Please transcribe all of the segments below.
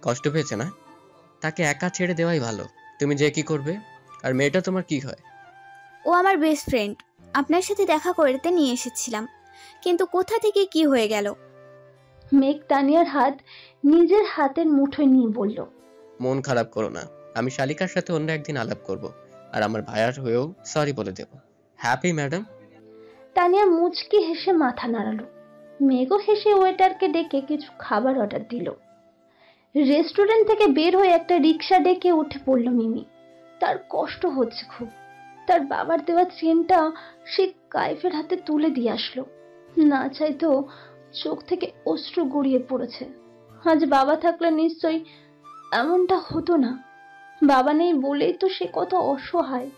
কষ্ট পেয়েছে না? তাকে একা ছেড়ে দেওয়াই ভালো। তুমি যে কি করবে? আর মেয়েটা তোমার কি হয়? ও আমার বেস্ট ফ্রেন্ড। আপনার সাথে দেখা করতে নিয়ে এসেছিলাম, কিন্তু কোথা থেকে কি হয়ে গেল। মেঘ তানিয়ার হাত নিজের হাতের মুঠোয় নিয়ে বলল, মন খারাপ করো না। আমি শালিকার সাথে অন্য একদিন আলাপ করব, আর আমার ভাইয়ার হয়েও সরি বলে দেব। Happy madam? তানিয়া মুচকি হেসে মাথা নাড়ালো। মেঘও হেসে ওয়েটারকে ডেকে কিছু খাবার অর্ডার দিল। রেস্টুরেন্ট থেকে বের হয়ে একটা রিক্সা ডেকে উঠে পড়ল মিমি। তার কষ্ট হচ্ছে খুব। তার বাবার দেওয়া চেনটা সে কাইফের হাতে তুলে দিয়ে আসলো। না চাইতেও চোখ থেকে অশ্রু গড়িয়ে পড়েছে। আজ বাবা থাকলে নিশ্চয়ই এমনটা হতো না। বাবা নেই বলেই তো সে কত অসহায়।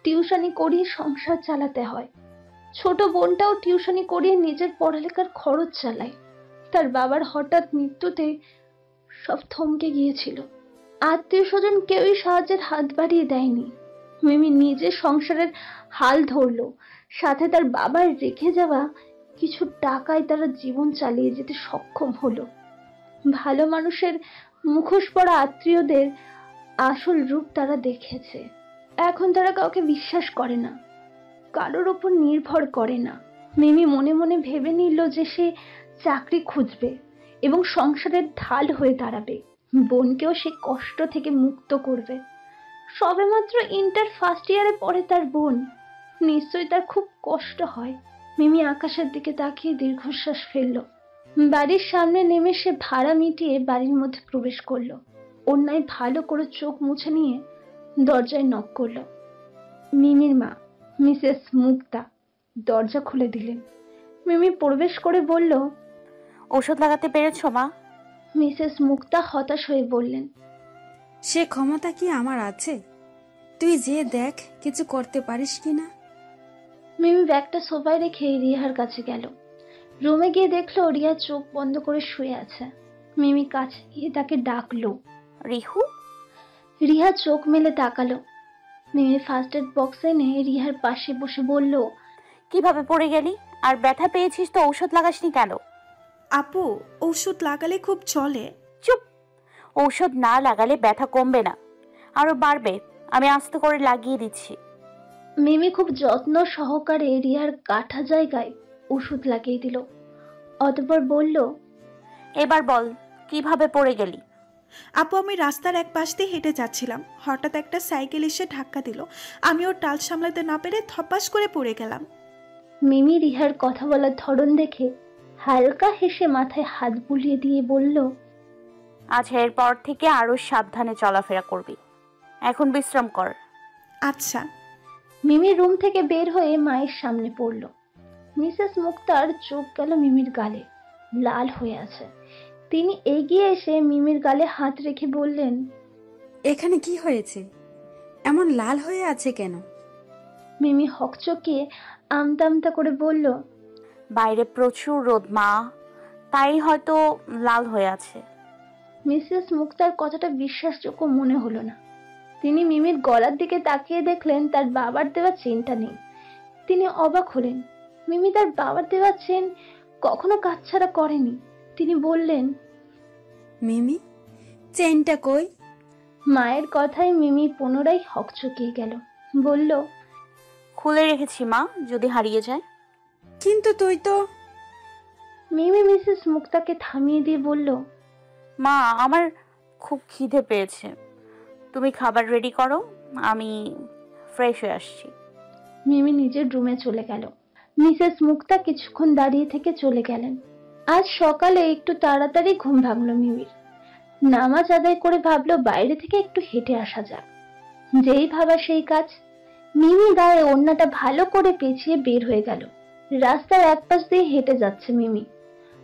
টিউশনি করিয়ে সংসার চালাতে হয়। ছোট বোনটাও টিউশনি করিয়ে নিজের পড়ালেখার খরচ চালায়। তার বাবার হঠাৎ মৃত্যুতে সব থমকে গিয়েছিল। আত্মীয় স্বজন কেউই সাহায্যের হাত বাড়িয়ে দেয়নি। মিমি নিজে সংসারের হাল ধরলো, সাথে তার বাবার রেখে যাওয়া কিছু টাকায় তারা জীবন চালিয়ে যেতে সক্ষম হলো। ভালো মানুষের মুখোশ পরা আত্মীয়দের আসল রূপ তারা দেখেছে। এখন তারা কাউকে বিশ্বাস করে না, কারোর ওপর নির্ভর করে না। মিমি মনে মনে ভেবে নিল যে সে চাকরি খুঁজবে এবং সংসারের ঢাল হয়ে দাঁড়াবে। বোনকেও সে কষ্ট থেকে মুক্ত করবে। সবেমাত্র ইন্টার ফার্স্ট ইয়ারে পড়ে তার বোন। নিশ্চয়ই তার খুব কষ্ট হয়। মিমি আকাশের দিকে তাকিয়ে দীর্ঘশ্বাস ফেলল। বাড়ির সামনে নেমে সে ভাড়া মিটিয়ে বাড়ির মধ্যে প্রবেশ করলো। অন্যায় ভালো করে চোখ মুছে নিয়ে দরজায় নক করলো। মিমির মা, মিসেস মুক্তা দরজা খুলে দিলেন। মিমি প্রবেশ করে বলল, ওষুধ লাগাতে পেরেছো মা? মিসেস মুক্তা হতাশ হয়ে বললেন, সে ক্ষমতা কি আমার আছে? তুই যে দেখ কিছু করতে পারিস কিনা। মিমি ব্যাগটা সোফায় রেখে রিহার কাছে গেল। রুমে গিয়ে দেখলো রিয়া চোখ বন্ধ করে শুয়ে আছে। মিমি কাছে গিয়ে তাকে ডাকলো, রিহু। রিহা চোখ মেলে তাকালো। মিমি ফার্স্ট এড বক্স এনে রিহার পাশে বসে বলল, কিভাবে পড়ে গেলি? আর ব্যথা পেয়েছিস তো ঔষধ লাগাসনি কেন? আপু, ওষুধ লাগালে খুব চলে। চুপ! ঔষধ না লাগালে ব্যথা কমবে না, আরো বাড়বে। আমি আস্তে করে লাগিয়ে দিচ্ছি। মিমি খুব যত্ন সহকারে রিহার কাটা জায়গায় ওষুধ লাগিয়ে দিল। অতঃপর বলল, এবার বল, কিভাবে পড়ে গেলি? আপু, আমি রাস্তার এক পাশ দিয়ে হেঁটে যাচ্ছিলাম, হঠাৎ একটা সাইকেল এসে ধাক্কা দিল। আমি ওর টাল সামলাতে না পেরে ধপাস করে পড়ে গেলাম। মিমি রিহার কথা বলার ধরন দেখে হালকা হেসে মাথায় হাত বুলিয়ে দিয়ে বলল, আজ এরপর থেকে আরো সাবধানে চলাফেরা করবি। এখন বিশ্রাম কর। আচ্ছা। মিমি রুম থেকে বের হয়ে মায়ের সামনে পড়ল। মিসেস মুক্তার চোখ গেল মিমির গালে, লাল হয়ে আছে। তিনি এগিয়ে এসে মিমির গালে হাত রেখে বললেন, এখানে কি হয়েছে? এমন লাল হয়ে আছে কেন? মিমি হকচকিয়ে আমতা আমতা করে বলল, বাইরে প্রচুর রোদ মা, তাই হয়তো লাল হয়ে আছে। মিসেস মুক্তার কথাটা বিশ্বাসযোগ্য মনে হলো না। তিনি মিমির গলার দিকে তাকিয়ে দেখলেন তার বাবার দেওয়া চেনটা নেই। তিনি অবাক হলেন। মিমি তার বাবার দেওয়া চেন কখনো কাছছাড়া করেনি। তিনি বললেন, মিমি, চেনটা কই? মায়ের কথায় মিমি পুনরায় হকচকিয়ে গেল। বলল, খুলে রেখেছি মা, যদি হারিয়ে যায়। কিন্তু তুই তো। মিমি মিসেস মুক্তাকে থামিয়ে দিয়ে বলল, মা, আমার খুব খিদে পেয়েছে, তুমি খাবার রেডি করো, আমি ফ্রেশ হয়ে আসছি। মিমি নিজের রুমে চলে গেল। মিসেস মুক্তা কিছুক্ষণ দাঁড়িয়ে থেকে চলে গেলেন। আজ সকালে একটু তাড়াতাড়ি ঘুম ভাঙলো মিমির। নামাজ আদায় করে ভাবলো বাইরে থেকে একটু হেঁটে আসা যাক। যেই ভাবা সেই কাজ। মিমি গায়ে ওড়নাটা ভালো করে পেঁচিয়ে বের হয়ে গেল। রাস্তার এক পাশ দিয়ে হেঁটে যাচ্ছে মিমি।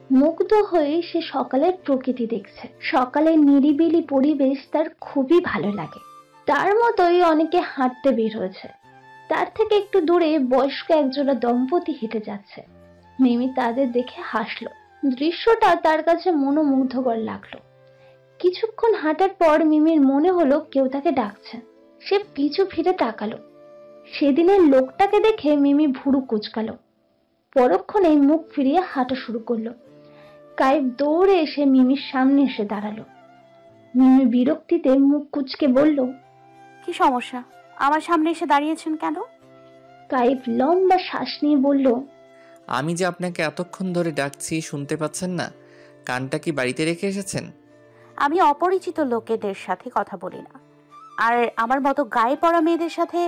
মুগ্ধ হয়ে সে সকালের প্রকৃতি দেখছে। সকালের নিরিবিলি পরিবেশ তার খুবই ভালো লাগে। তার মতোই অনেকে হাঁটতে বের হয়েছে। তার থেকে একটু দূরে বয়স্ক একজোড়া দম্পতি হেঁটে যাচ্ছে। মিমি তাদের দেখে হাসলো। দৃশ্যটা তার কাছে মনোমুগ্ধকর লাগলো। কিছুক্ষণ হাঁটার পর মিমির মনে হলো কেউ তাকে ডাকছে। সে পিছু ফিরে তাকালো। সেদিনের লোকটাকে দেখে মিমি ভুরু কুঁচকালো। পরক্ষণেই মুখ ফিরিয়ে হাঁটা শুরু করলো। কায়েব দৌড়ে এসে মিমির সামনে এসে দাঁড়ালো। মিমি বিরক্তিতে মুখ কুঁচকে বলল, কি সমস্যা? আমার সামনে এসে দাঁড়িয়েছেন কেন? কাইফ লম্বা শ্বাস নিয়ে বলল, আমি যে আপনাকে এতক্ষণ ধরে ডাকছি শুনতে পাচ্ছেন না? কানটা কি বাড়িতে রেখে এসেছেন? আমি অপরিচিত লোকেদের সাথে কথা বলি না, আর আমার মতো গায়ে পড়া মেয়েদের সাথে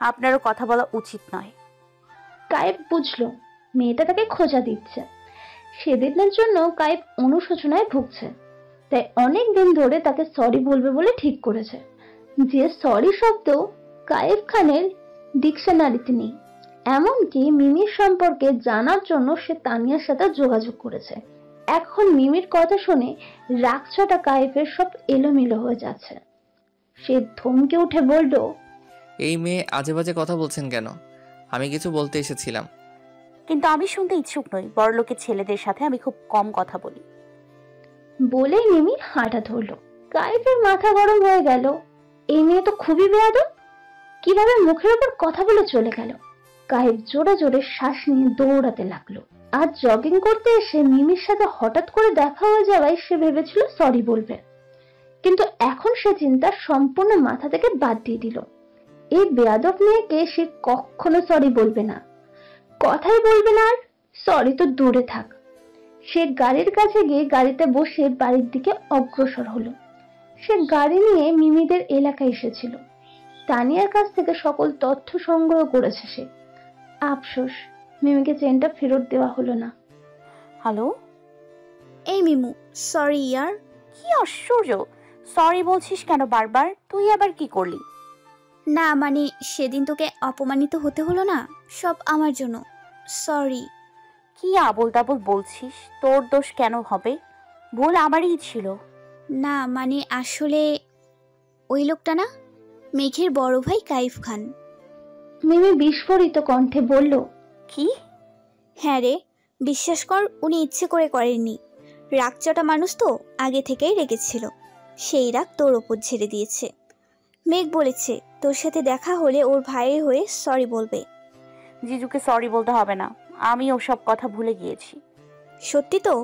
আপনারও কথা বলা উচিত নয়। কাইফ বুঝলো মেয়েটা তাকে খোঁজা দিচ্ছে। সেদিনের জন্য কাইফ অনুশোচনায় ভুগছে, তাই অনেক দিন ধরে তাকে সরি বলবে বলে ঠিক করেছে। যে সরি শব্দ কাইফ খানের ডিকশনারিতে নেই। এমনকি মিমির সম্পর্কে জানার জন্য সে তানিয়ার সাথে যোগাযোগ করেছে। এখন মিমির কথা শুনে রাগছটা কাইফের সব এলোমেলো হয়ে যাচ্ছে। সে ধমকে উঠে বলল, এই মেয়ে আজে বাজে কথা বলছেন কেন? আমি কিছু বলতে এসেছিলাম। কিন্তু আমি শুনতে ইচ্ছুক নই। বড়লোকের ছেলেদের সাথে আমি খুব কম কথা বলি। বলেই মিমি হাঁটা ধরলো। কাইফের মাথা গরম হয়ে গেল। এই মেয়ে তো খুবই বেয়াদব, কিভাবে মুখের উপর কথা বলে চলে গেল। কাইফ জোরে জোরে শ্বাস নিয়ে দৌড়াতে লাগলো। আজ জগিং করতে এসে মিমির সাথে হঠাৎ করে দেখা হয়ে যাওয়ায় সে ভেবেছিল সরি বলবে, কিন্তু এখন সে চিন্তা সম্পূর্ণ মাথা থেকে বাদ দিয়ে দিল। এই বেয়াদব মেয়েকে সে কখনো সরি বলবে না, কথাই বলবে না। আর সরি তো দূরে থাক। সে গাড়ির কাছে গিয়ে গাড়িতে বসে বাড়ির দিকে অগ্রসর হলো। সে গাড়ি নিয়ে মিমিদের এলাকায় এসেছিল। তানিয়ার কাছ থেকে সকল তথ্য সংগ্রহ করেছে সে। আফসোস মিমিকে চেনটা ফেরত দেওয়া হলো না। হ্যালো, এই মিমু, সরি ইয়ার। কি আশ্চর্য, সরি বলছিস কেন বারবার? তুই আবার কি করলি? না মানে সেদিন তোকে অপমানিত হতে হলো না, সব আমার জন্য। সরি। কি আবোল তাবোল বলছিস? তোর দোষ কেন হবে? ভুল আমারই ছিল। না মানে আসলে ওই লোকটা না, মেঘের বড় ভাই কাইফ খান। মিমি বিস্ফোরিত কণ্ঠে বলল, কি? হ্যাঁ রে, বিশ্বাস কর, উনি ইচ্ছে করে করেননি। রাগচটা মানুষ তো, আগে থেকেই রেগেছিল। সেই রাগ তোর ওপর ঝেড়ে দিয়েছে। মেঘ বলেছে তোর সাথে দেখা হলে ওর ভাইয়ের হয়ে সরি বলবে। জিজুকে সরি বলতে হবে না, আমি ওসব কথা ভুলে গিয়েছি। সত্যি তো?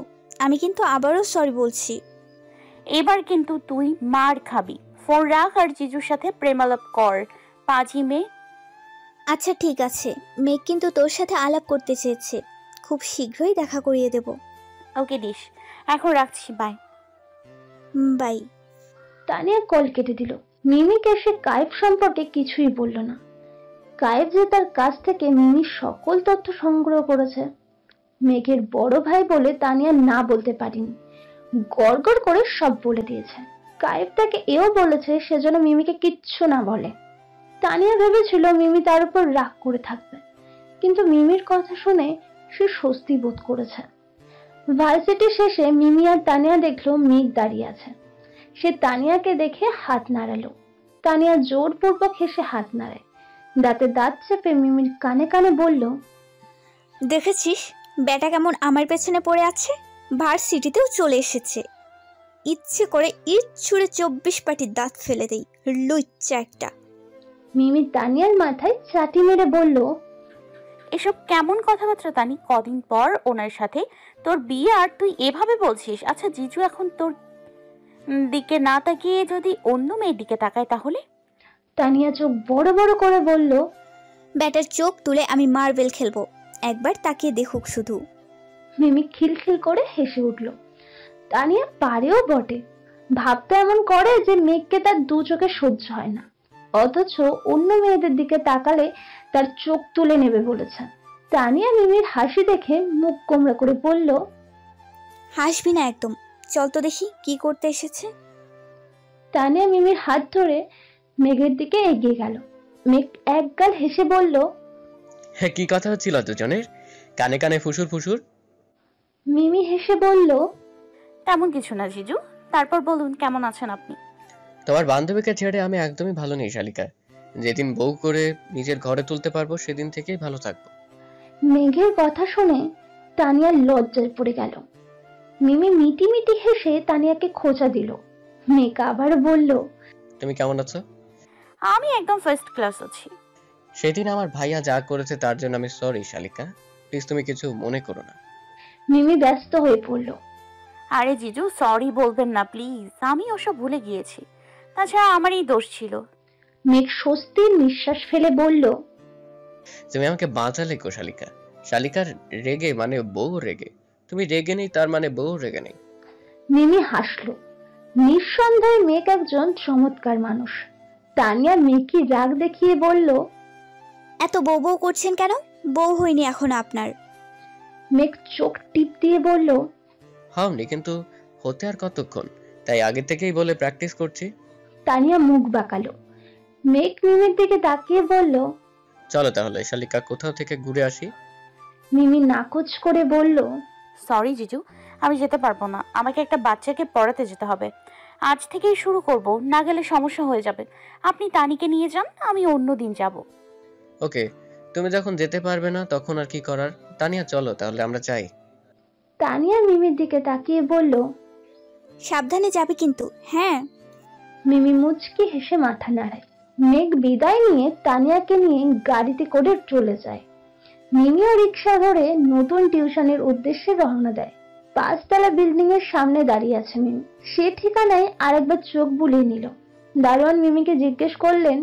আমি কিন্তু আবারও সরি বলছি। এবার কিন্তু তুই মার খাবি। ফোন রাখ আর জিজুর সাথে প্রেমালাপ কর, পাজি মেয়ে। আচ্ছা ঠিক আছে, মেঘ কিন্তু তোর সাথে আলাপ করতে চেয়েছে। খুব শীঘ্রই দেখা করিয়ে দেব। ওকে দিস, এখন রাখছি, বাই। বাই। তানিয়া কল কেটে দিল। মিমিকে সে কাইফ সম্পর্কে কিছুই বলল না। কাইফ যে তার কাছ থেকে মিমির সকল তথ্য সংগ্রহ করেছে। মেঘের বড় ভাই বলে তানিয়া না বলতে পারেনি, গড়গড় করে সব বলে দিয়েছে। কাইফ তাকে এও বলেছে সে যেন মিমিকে কিচ্ছু না বলে। তানিয়া ভেবেছিল মিমি তার উপর রাগ করে থাকবে, কিন্তু মিমির কথা শুনে সে স্বস্তি বোধ করেছে। ভার্সিটি শেষে মিমি আর তানিয়া দেখলো মেঘ দাঁড়িয়ে আছে। সে তানিয়াকে দেখে হাত নাড়ালো। তানিয়া জোরপূর্বক হেসে হাত নাড়ায়। দাঁতে দাঁত চেপে মিমির কানে কানে বলল, দেখেছিস ব্যাটা কেমন আমার পেছনে পড়ে আছে? ভার্সিটিতেও চলে এসেছে। ইচ্ছে করে ইট ছুঁড়ে 24 পাটির দাঁত ফেলে দেই, লুচ্চা একটা। মিমি তানিয়ার মাথায় চাটি মেরে বলল, এসব কেমন কথাবার্তা তানি? কদিন পর ওনার সাথে তোর বিয়ে আর তুই এভাবে বলছিস? আচ্ছা জিজু এখন তোর দিকে না তাকিয়ে যদি অন্য মেয়ের দিকে তাকায় তাহলে? তানিয়া চোখ বড় বড় করে বলল, ব্যাটার চোখ তুলে আমি মার্বেল খেলবো, একবার তাকিয়ে দেখুক শুধু। মিমি খিলখিল করে হেসে উঠল। তানিয়া পারেও বটে, ভাবতে এমন করে যে মেঘকে তার দু চোখে সহ্য হয় না, অথচ অন্য মেয়েদের দিকে তাকালে তার চোখ তুলে নেবে বলেছে। তানিয়া মিমির হাসি দেখে মুখ কোমড়া করে বলল, হাসবি না একদম, চল তো দেখি কি করতে এসেছে। তানিয়া মিমির হাত ধরে মেঘের দিকে এগিয়ে গেল। মেঘ একগাল হেসে বলল, হ্যাঁ, কি কথা হচ্ছিল দুজনের? কানে কানে ফুসুর ফুসুর। মিমি হেসে বলল, তেমন কিছু না জিজু। তারপর বলুন, কেমন আছেন আপনি? তোমার বান্ধবীকে ছেড়ে আমি একদমই ভালো নেই শালিকা। যেদিন বউ করে নিজের ঘরে তুলতে পারবো সেদিন থেকেই ভালো থাকবো। মেঘের কথা শুনে তানিয়া লজ্জায় পড়ে গেল। মিমি মিটি মিটি হেসে তানিয়াকে খোঁচা দিল। মেঘ আবার বলল, তুমি কেমন আছো? আমি একদম ফার্স্ট ক্লাস আছি। সেদিন আমার ভাইয়া যা করেছে তার জন্য আমি সরি শালিকা, প্লিজ তুমি কিছু মনে করো না। মিমি ব্যস্ত হয়ে পড়ল। আরে জিজু সরি বলবেন না প্লিজ, আমি ওসব ভুলে গিয়েছি। তাছাড়া আমারই দোষ ছিল। মেঘ স্বস্তির নিঃশ্বাস ফেলে বলল, তুমি আমাকে বাঁচালে গো শালিকা। শালিকার রেগে মানে বউ রেগে, তুমি রেগে নেই তার মানে বউ রেগে নেই। মিমি হাসলো। নিঃসন্দেহে মেঘ একজন চমৎকার মানুষ। তানিয়া মেঘকে রাগ দেখিয়ে বলল, এত বউ বউ করছেন কেন? বউ হয়নি এখনো আপনার। মেঘ চোখ টিপ দিয়ে বলল, হওনি, কিন্তু হতে আর কতক্ষণ, তাই আগে থেকেই বলে প্র্যাকটিস করছি। তানিয়া মুখ বাঁকালো। মেঘ মিমির দিকে তাকিয়ে বলল, চলো তাহলে শালিকা কোথাও থেকে ঘুরে আসি। মিমি নাকচ করে বলল, সরি জিজু, আমি যেতে পারবো না। আমাকে একটা বাচ্চাকে পড়াতে যেতে হবে। আজ থেকেই শুরু করব, না গেলে সমস্যা হয়ে যাবে। আপনি তানিকে নিয়ে যান, আমি অন্য দিন যাব। ওকে, তুমি যখন যেতে পারবে না তখন আর কি করার। তানিয়া চলো তাহলে আমরা যাই। তানিয়া মিমির দিকে তাকিয়ে বলল, সাবধানে যাবে কিন্তু, হ্যাঁ। মিমি মুচকি হেসে মাথা নাড়ায়। মেঘ বিদায় নিয়ে তানিয়াকে নিয়ে গাড়িতে করে চলে যায়। মিমিও রিক্সা ধরে নতুন টিউশনের উদ্দেশ্যে রওনা দেয়। 5 তলা বিল্ডিং এর সামনে দাঁড়িয়ে আছে মিমি। সে ঠিকানায় আরেকবার চোখ বুলিয়ে নিল। দারোয়ান মিমিকে জিজ্ঞেস করলেন,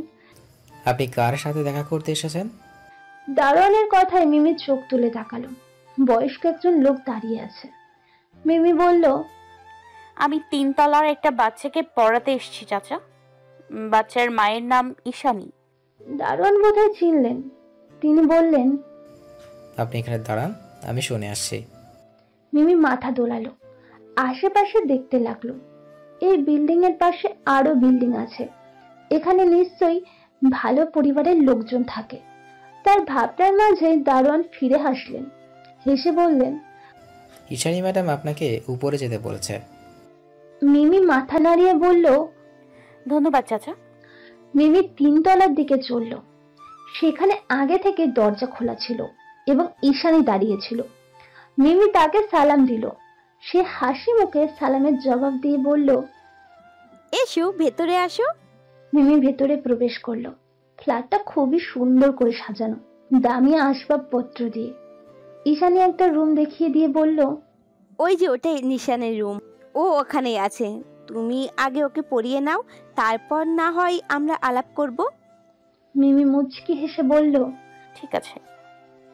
আপনি কার সাথে দেখা করতে এসেছেন? দারোয়ানের কথায় মিমি চোখ তুলে তাকালো। বয়স্ক একজন লোক দাঁড়িয়ে আছে। মিমি বলল, আমি 3 তলার একটা বাচ্চাকে পড়াতে এসেছি চাচা। বাচ্চার মায়ের নাম ঈশানী। দারোয়ান বোধহয় চিনলেন। তিনি বললেন, আপনি এখানে দাঁড়ান, আমি শুনে আসছি। মিমি মাথা দোলালো। আশেপাশে দেখতে লাগলো। এই বিল্ডিং এর পাশে আরো বিল্ডিং আছে। এখানে নিশ্চয়ই ভালো পরিবারের লোকজন থাকে। তার ভাবনার মাঝে দারোয়ান ফিরে হাসলেন। হেসে বললেন, ঈশানী ম্যাডাম আপনাকে উপরে যেতে বলেছে। মিমি মাথা নাড়িয়ে বলল, ধন্যবাদ চাচা। মিমি 3 তলার দিকে চলল। সেখানে আগে থেকে দরজা খোলা ছিল এবং ঈশানী দাঁড়িয়ে ছিল। মিমি তাকে সালাম দিল। সে হাসি মুখে সালামের জবাব দিয়ে বলল, এসো ভেতরে আসো। মিমি ভেতরে প্রবেশ করলো। ফ্ল্যাটটা খুবই সুন্দর করে সাজানো, দামি আসবাবপত্র দিয়ে। ঈশানী একটা রুম দেখিয়ে দিয়ে বলল, ওই যে ওটাই নিশানের রুম, ও ওখানেই আছে। তুমি আগে ওকে পড়িয়ে নাও, তারপর না হয় আমরা আলাপ করব। মিমি মুচকি হেসে বলল, ঠিক আছে।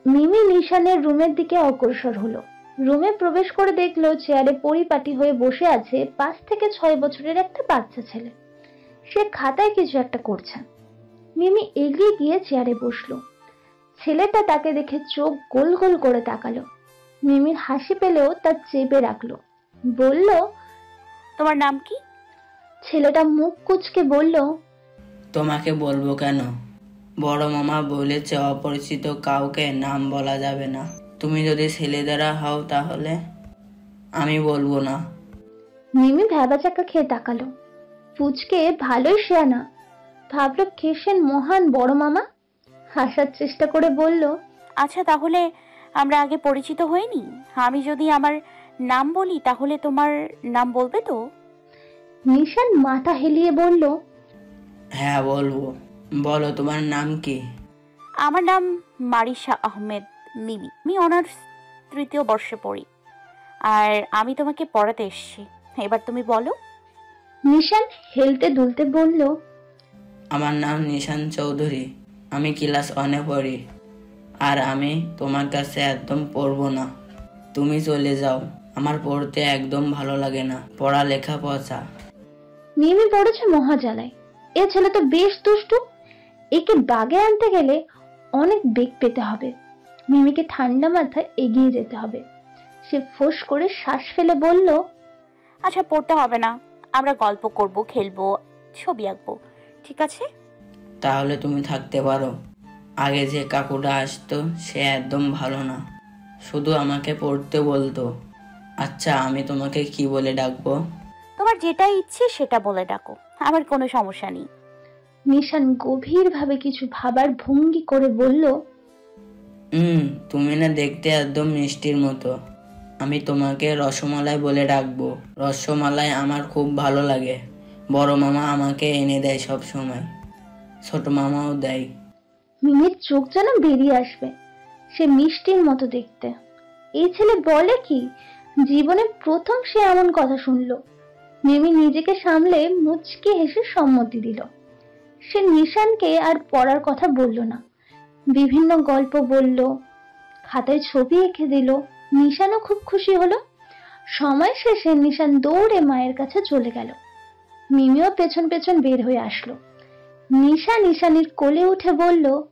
মিমি নিশানের রুমের দিকে অগ্রসর হলো। রুমে প্রবেশ করে দেখলো চেয়ারে পরিপাটি হয়ে বসে আছে 5 থেকে 6 বছরের একটা বাচ্চা ছেলে। সে খাতায় কিছু একটা করছে। মিমি এগিয়ে গিয়ে চেয়ারে বসলো। ছেলেটা তাকে দেখে চোখ গোল গোল করে তাকালো। মিমির হাসি পেলেও তা চেপে রাখলো। বলল, তোমার নাম কি? ছেলেটা মুখ কুঁচকে বলল, তোমাকে বলবো কেন? বড় মামা বলেছে অপরিচিত কাউকে নাম বলা যাবে না। তুমি যদি ছেলেদেরা হও তাহলে আমি বলবো না। মিমি ভ্যাবাচাকা খেয়ে তাকালো। পুচকে ভালোই শেয়ানা। ভাবলো কেশেন মহান বড় মামা। হাসার চেষ্টা করে বলল, আচ্ছা তাহলে আমরা আগে পরিচিত হইনি। আমি যদি আমার নাম বলি তাহলে তোমার নাম বলবে তো? নিশান মাথা হেলিয়ে বলল, হ্যাঁ বলবো। বলো তোমার নাম কি? আমার নাম মারিশা আহমেদ মিমি। আমি অনার্স 3য় বর্ষে পড়ি, আর আমি তোমাকে পড়াতে এসেছি। এবার তুমি বলো। নিশান হেলতে দুলতে বলল, আমার নাম নিশান চৌধুরী। আমি ক্লাস 1-এ পড়ি, আর আমি তোমার কাছে একদম পড়বো না। তুমি চলে যাও, আমার পড়তে একদম ভালো লাগে না। পড়ালেখা পচা। মিমি পড়েছে মহাজালায়। এ ছেলে তো বেশ দুষ্টু। একে বাগে আনতে গেলে অনেক বেগ পেতে হবে। মিমিকে ঠান্ডা মাথায় এগিয়ে যেতে হবে। সে ফোঁস করে শ্বাস ফেলে বলল, আচ্ছা পড়তে হবে না, আমরা গল্প করব, খেলবো, ছবি আঁকবো, ঠিক আছে? তাহলে তুমি থাকতে পারো। আগে যে কাকুটা আসতো সে একদম ভালো না, শুধু আমাকে পড়তে বলতো। আচ্ছা আমি তোমাকে কি বলে ডাকবো? তোমার যেটা ইচ্ছে সেটা বলে ডাকো, আমার কোনো সমস্যা নেই। নিশান গভীরভাবে কিছু ভাবার ভঙ্গি করে বলল, তুমি না দেখতে একদম মিষ্টির মতো। আমি তোমাকে রসমালাই বলে ডাকবো। রসমালাই আমার খুব ভালো লাগে। বড় মামা আমাকে এনে দেয় সব সময়, ছোট মামাও দেয়। মিমির চোখ যেন বেরিয়ে আসবে। সে মিষ্টির মতো দেখতে। এই ছেলে বলে কি? জীবনে প্রথম সে এমন কথা শুনলো। মিমি নিজেকে সামলে মুচকি হেসে সম্মতি দিল। সে নিশানকে আর পড়ার কথা বলল না, বিভিন্ন গল্প বলল, খাতায় ছবি এঁকে দিল। নিশানও খুব খুশি হলো। সময় শেষে নিশান দৌড়ে মায়ের কাছে চলে গেল। মিমিও পেছন পেছন বের হয়ে আসলো। নিশা নিশানির কোলে উঠে বলল,